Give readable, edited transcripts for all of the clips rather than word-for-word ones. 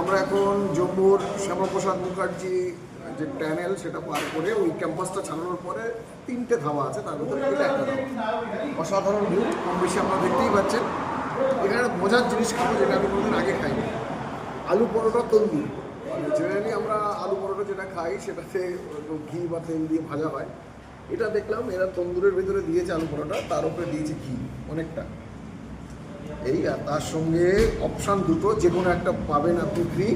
আমরা এখন জম্মুর শ্যামাপ্রসাদ মুখার্জি যে ট্যানেল সেটা পার করে ওই ক্যাম্পাসটা ছাড়ানোর পরে 3টে ধাবা আছে, তার ভিতরে এটা একটা ধাবা। অসাধারণ ভিউ, কম বেশি আপনারা দেখতেই পাচ্ছেন। এখানে একটা মজার জিনিস খাবো যেটা আমি কোনোদিন আগে খাইনি, আলু পরোটা তন্দুর। জেনারেলি আমরা আলু পরোটা যেটা খাই সেটাতে ঘি বা তেল দিয়ে ভাজা হয়, এটা দেখলাম এরা তন্দুরের ভিতরে দিয়েছে আলু পরোটা, তার উপরে দিয়েছে ঘি অনেকটা। এই আর তার সঙ্গে অপশান দুটো, যে কোনো একটা পাবেন আপনি ফ্রি,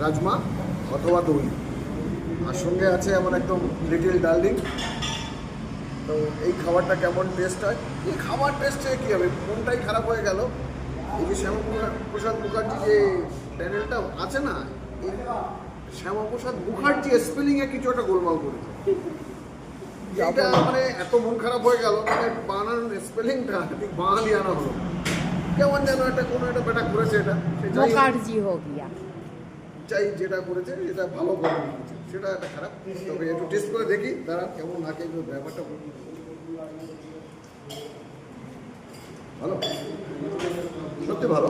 রাজমা অথবা দই। আর সঙ্গে আছে আমার একদম লিটিল ডার্লিং। তো এই খাবারটা কেমন টেস্ট হয়, এই খাবার টেস্টে কী হবে, মনটাই খারাপ হয়ে গেল। এই যে শ্যামাপ্রসাদ মুখার্জি যে প্যানেলটা আছে না, এই শ্যামাপ্রসাদ মুখার্জি স্পেলিংয়ে কিছু একটা গোলমাল করেছে। এটা মানে এত মন খারাপ হয়ে গেল, মানে বানান স্পেলিংটা ঠিক বাঙালি আনা হলো, কেমন যেন একটা কোনো একটা বেটা করেছে এটা, মুখার্জি হোক গিয়া চাই যেটা করেছে এটা ভালো করে দিয়েছে, সেটা একটা খারাপ। তবে একটু টেস্ট করে দেখি দাঁড়া কেমন লাগে ব্যাপারটা। ভালো, সত্যি ভালো,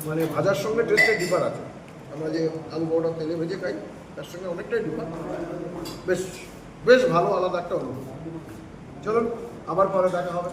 মানে ভাজার সঙ্গে টেস্টের ডিফার আছে। আমরা যে আলু পরোটা তেলে ভেজে খাই তার সঙ্গে অনেকটাই ডিফার, বেশ বেশ ভালো, আলাদা একটা অনুভব। চলুন আবার পরে দেখা হবে।